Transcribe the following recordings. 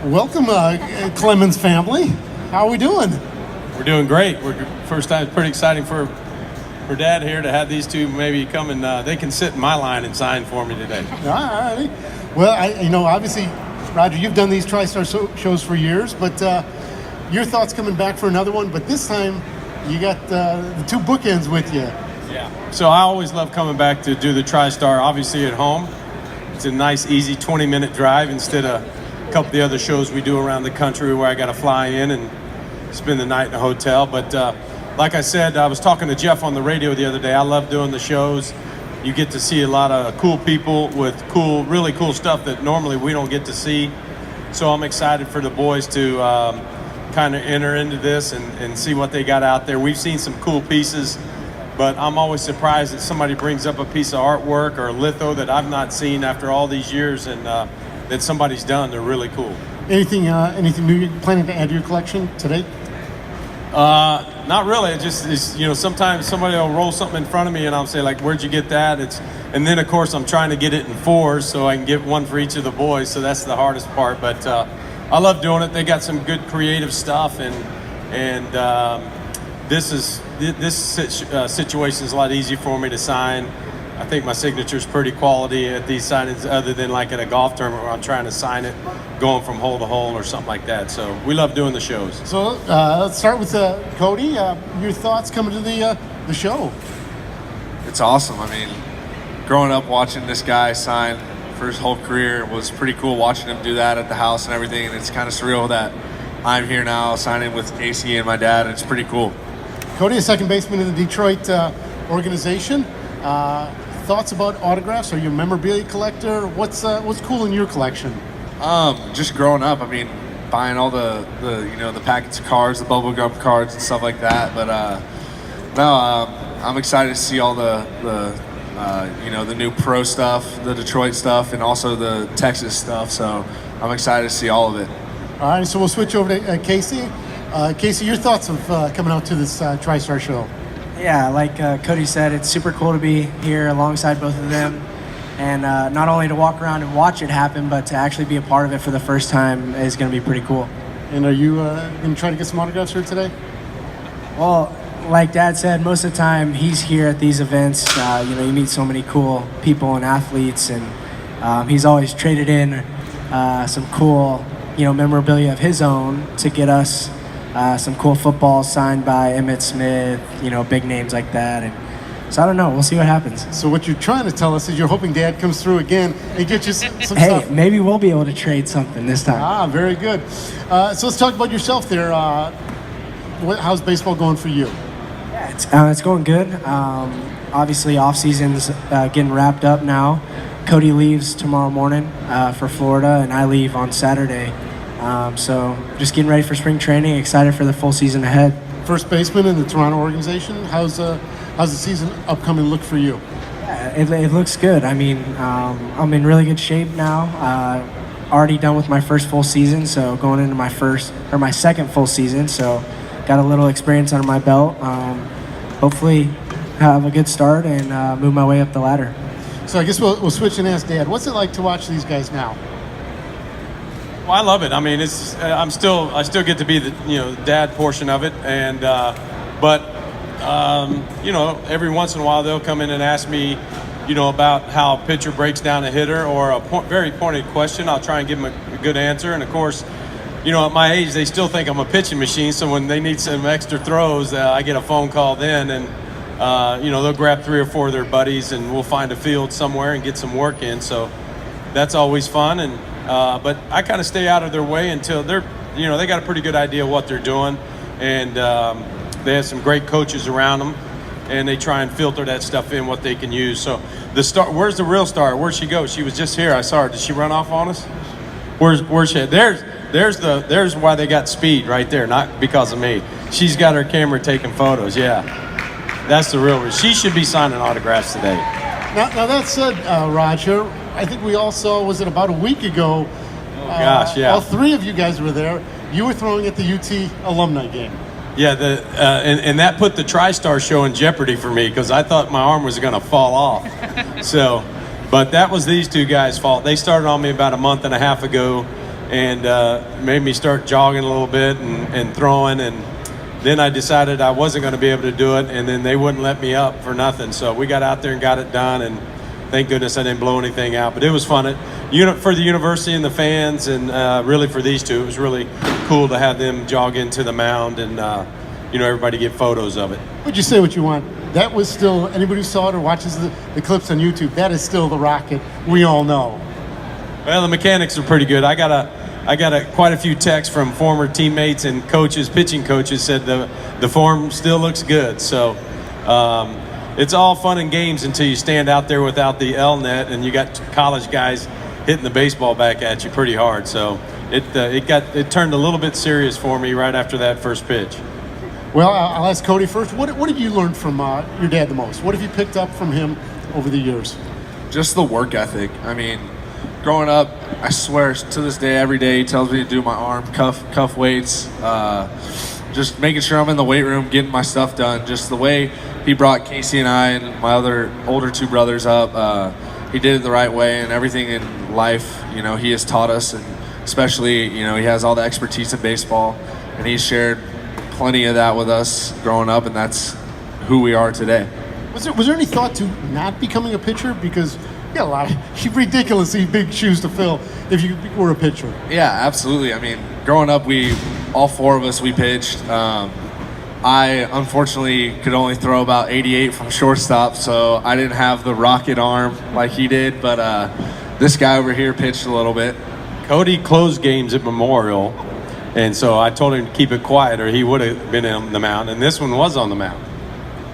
Welcome, Clemens family. How are we doing? We're doing great. First time, it's pretty exciting for Dad here to have these two maybe come and they can sit in my line and sign for me today. All right. Well, obviously, Roger, you've done these TriStar shows for years, but your thoughts coming back for another one, but this time you got the two bookends with you. Yeah. So I always love coming back to do the TriStar, obviously at home. It's a nice, easy 20-minute drive instead of a couple of the other shows we do around the country where I got to fly in and spend the night in a hotel. But like I said, I was talking to Jeff on the radio the other day. I love doing the shows. You get to see a lot of cool people with really cool stuff that normally we don't get to see. So I'm excited for the boys to kind of enter into this and see what they got out there. We've seen some cool pieces, but I'm always surprised that somebody brings up a piece of artwork or a litho that I've not seen after all these years and that somebody's done. They're really cool. Anything new you're planning to add to your collection today? Not really. It's sometimes somebody will roll something in front of me and I'll say like, where'd you get that? And then of course I'm trying to get it in fours so I can get one for each of the boys. So that's the hardest part, but I love doing it. They got some good creative stuff and this situation is a lot easier for me to sign. I think my signature is pretty quality at these signings other than like at a golf tournament where I'm trying to sign it going from hole to hole or something like that. So we love doing the shows. So let's start with Kody. Your thoughts coming to the show? It's awesome. I mean, growing up watching this guy sign for his whole career was pretty cool watching him do that at the house and everything. And it's kind of surreal that I'm here now signing with Kacy and my dad. It's pretty cool. Kody, a second baseman in the Detroit organization. Thoughts about autographs? Are you a memorabilia collector? What's cool in your collection? Just growing up, I mean, buying all the packets of cards, the bubblegum cards and stuff like that. But I'm excited to see all the new pro stuff, the Detroit stuff, and also the Texas stuff. So I'm excited to see all of it. All right, so we'll switch over to Kacy. Kacy, your thoughts of coming out to this TriStar show? Yeah, like Kody said, it's super cool to be here alongside both of them. And not only to walk around and watch it happen, but to actually be a part of it for the first time is going to be pretty cool. And are you going to try to get some autographs here today? Well, like Dad said, most of the time he's here at these events. You meet so many cool people and athletes, and he's always traded in some cool, memorabilia of his own to get us some cool football signed by Emmitt Smith, big names like that. And so I don't know. We'll see what happens. So what you're trying to tell us is you're hoping Dad comes through again and get you some hey, stuff. Maybe we'll be able to trade something this time. Ah, very good. So let's talk about yourself there. How's baseball going for you? Yeah, it's going good. Obviously, off season's getting wrapped up now. Kody leaves tomorrow morning for Florida, and I leave on Saturday. So just getting ready for spring training. Excited for the full season ahead. First baseman in the Toronto organization. How's the season upcoming look for you? Yeah, it looks good. I mean, I'm in really good shape now. Already done with my first full season, so going into my second full season. So got a little experience under my belt. Hopefully have a good start and move my way up the ladder. So I guess we'll switch and ask Dad. What's it like to watch these guys now? Well, I love it. I mean, I still get to be the dad portion of it, and but every once in a while they'll come in and ask me, about how a pitcher breaks down a hitter or a very pointed question. I'll try and give them a good answer, and of course, at my age they still think I'm a pitching machine. So when they need some extra throws, I get a phone call then, and they'll grab 3 or 4 of their buddies, and we'll find a field somewhere and get some work in. So that's always fun, and. But I kind of stay out of their way until they got a pretty good idea of what they're doing, and they have some great coaches around them, and they try and filter that stuff in what they can use. So where's the real star? Where'd she go? She was just here. I saw her. Did she run off on us? Where's she? There's why they got speed right there, not because of me. She's got her camera taking photos. Yeah, that's the real reason. She should be signing autographs today. Now that said, Roger, I think we all saw, was it about a week ago? Oh gosh, yeah. All 3 of you guys were there. You were throwing at the UT alumni game. Yeah, and that put the TriStar show in jeopardy for me because I thought my arm was going to fall off. But that was these 2 guys' fault. They started on me about a month and a half ago. and made me start jogging a little bit and throwing. And then I decided I wasn't going to be able to do it, and then they wouldn't let me up for nothing. So we got out there and got it done, and thank goodness I didn't blow anything out. But it was fun. For the university and the fans, and really for these two, it was really cool to have them jog into the mound and everybody get photos of it. Would you say what you want? That was still, anybody who saw it or watches the clips on YouTube, that is still the rocket we all know. Well, the mechanics are pretty good. I got quite a few texts from former teammates and coaches, pitching coaches, said the form still looks good. So it's all fun and games until you stand out there without the L net and you got college guys hitting the baseball back at you pretty hard. So it turned a little bit serious for me right after that first pitch. Well, I'll ask Kody first. What have you learned from your dad the most? What have you picked up from him over the years? Just the work ethic. I mean, growing up, I swear to this day, every day he tells me to do my arm cuff weights, just making sure I'm in the weight room, getting my stuff done. Just the way he brought Kacy and I and my other older two brothers up, he did it the right way, and everything in life, he has taught us, and especially, he has all the expertise in baseball, and he's shared plenty of that with us growing up, and that's who we are today. Was there any thought to not becoming a pitcher? Because you got a lot of ridiculously big shoes to fill if you were a pitcher. Yeah, absolutely. I mean, growing up, all four of us, we pitched. I unfortunately could only throw about 88 from shortstop, so I didn't have the rocket arm like he did, but this guy over here pitched a little bit. Kody closed games at Memorial, and so I told him to keep it quiet or he would have been on the mound, and this one was on the mound.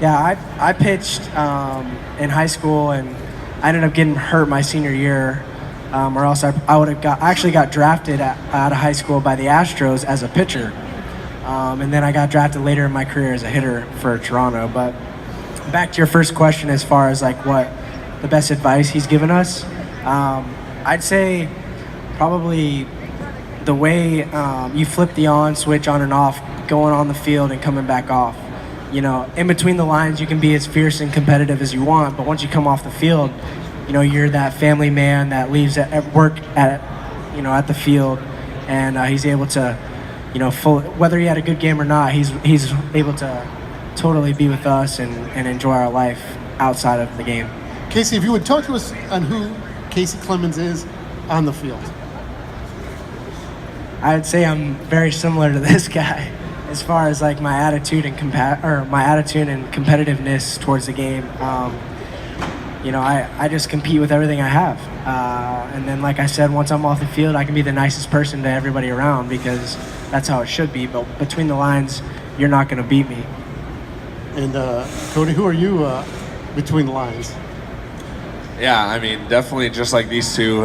Yeah, I pitched in high school, and I ended up getting hurt my senior year, or else I would have actually got drafted out of high school by the Astros as a pitcher, and then I got drafted later in my career as a hitter for Toronto. But back to your first question, as far as like what the best advice he's given us, I'd say probably the way you flip the on switch on and off, going on the field and coming back off. In between the lines, you can be as fierce and competitive as you want, but once you come off the field, you're that family man that leaves at work at the field, and he's able to, whether he had a good game or not, he's able to totally be with us and enjoy our life outside of the game. Kacy, if you would talk to us on who Kacy Clemens is on the field. I would say I'm very similar to this guy as far as like my attitude and competitiveness towards the game. I just compete with everything I have, and then like I said, once I'm off the field, I can be the nicest person to everybody around because that's how it should be. But between the lines, you're not going to beat me. And Kody, who are you between the lines? Yeah, I mean, definitely just like these two.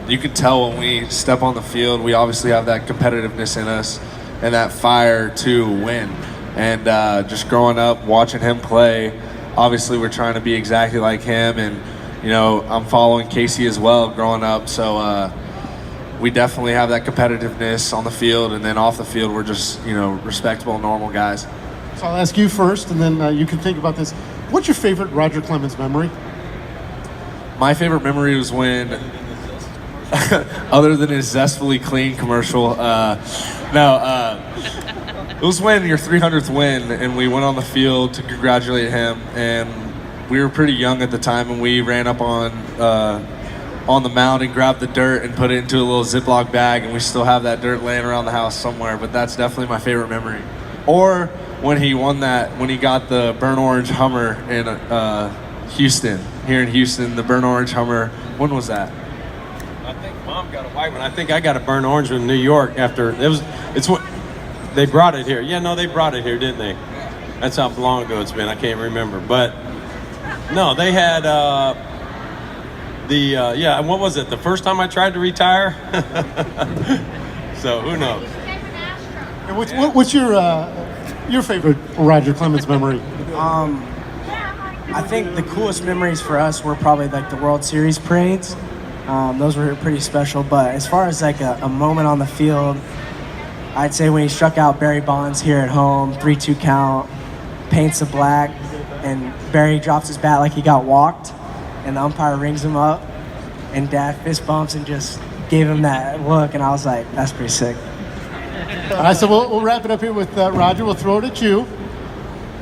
You can tell when we step on the field, we obviously have that competitiveness in us and that fire to win. And just growing up, watching him play, obviously we're trying to be exactly like him. And, I'm following Kacy as well growing up. So we definitely have that competitiveness on the field. And then off the field, we're just, respectable, normal guys. So I'll ask you first, and then you can think about this. What's your favorite Roger Clemens memory? My favorite memory was when, other than his Zestfully Clean commercial, it was when your 300th win, and we went on the field to congratulate him, and we were pretty young at the time, and we ran up on the mound and grabbed the dirt and put it into a little Ziploc bag, and we still have that dirt laying around the house somewhere, but that's definitely my favorite memory. Or when he got the burnt orange Hummer in here in Houston, the burnt orange Hummer. When was that? I think Mom got a white one. I think I got a burnt orange one in New York after it's what they brought it here. Yeah, no, they brought it here, didn't they? That's how long ago it's been. I can't remember, but no, they had and what was it? The first time I tried to retire. So who knows? And what's your favorite Roger Clemens memory? I think the coolest memories for us were probably like the World Series parades. Those were pretty special. But as far as like a moment on the field, I'd say when he struck out Barry Bonds here at home, 3-2 count, paints the black, and Barry drops his bat like he got walked, and the umpire rings him up, and Dad fist bumps and just gave him that look, and I was like, that's pretty sick. All right, so we'll wrap it up here with Roger. We'll throw it at you.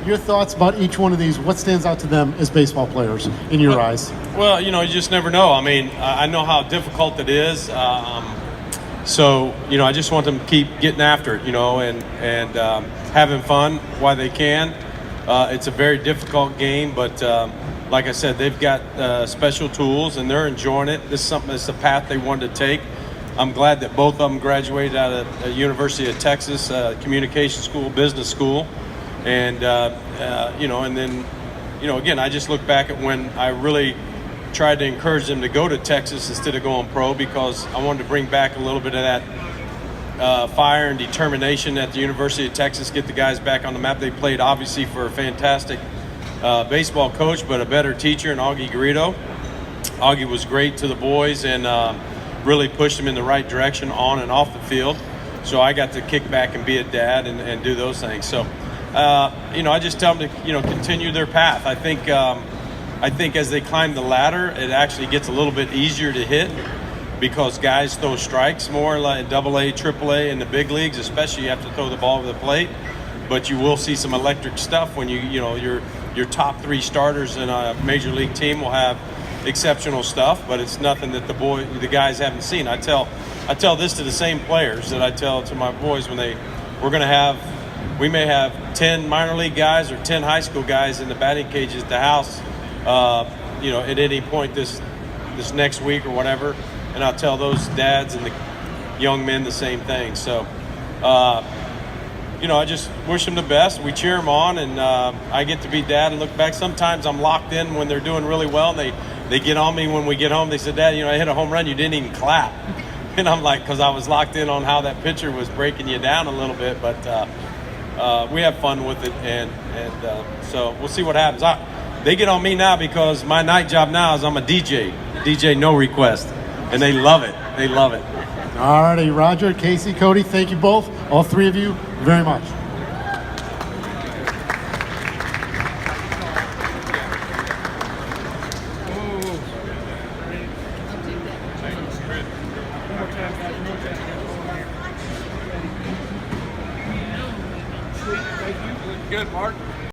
Your thoughts about each one of these. What stands out to them as baseball players in your eyes? Well, you just never know. I mean, I know how difficult it is. So, I just want them to keep getting after it, and having fun while they can. It's a very difficult game, but like I said, they've got special tools, and they're enjoying it. This is something that's the path they wanted to take. I'm glad that both of them graduated out of the University of Texas Communication School, Business School. And, and then, again, I just look back at when I really tried to encourage them to go to Texas instead of going pro, because I wanted to bring back a little bit of that fire and determination at the University of Texas, get the guys back on the map. They played, obviously, for a fantastic baseball coach, but a better teacher in Augie Garrido. Augie was great to the boys and really pushed them in the right direction on and off the field. So I got to kick back and be a dad and do those things. So, I just tell them to, continue their path. I think as they climb the ladder, it actually gets a little bit easier to hit because guys throw strikes more like AA, AAA in the big leagues, especially you have to throw the ball over the plate. But you will see some electric stuff when your top 3 starters in a major league team will have exceptional stuff, but it's nothing that the guys haven't seen. I tell this to the same players that I tell to my boys when we may have 10 minor league guys or 10 high school guys in the batting cages at the house, at any point this next week or whatever, and I'll tell those dads and the young men the same thing. So, I just wish them the best. We cheer them on, and I get to be dad and look back. Sometimes I'm locked in when they're doing really well, and they get on me when we get home. They said, Dad, I hit a home run. You didn't even clap. And I'm like, because I was locked in on how that pitcher was breaking you down a little bit. But we have fun with it, and so we'll see what happens. They get on me now because my night job now is I'm a DJ no request, and they love it. They love it. All righty, Roger, Kacy, Kody, thank you both, all 3 of you, very much. Good, Mark.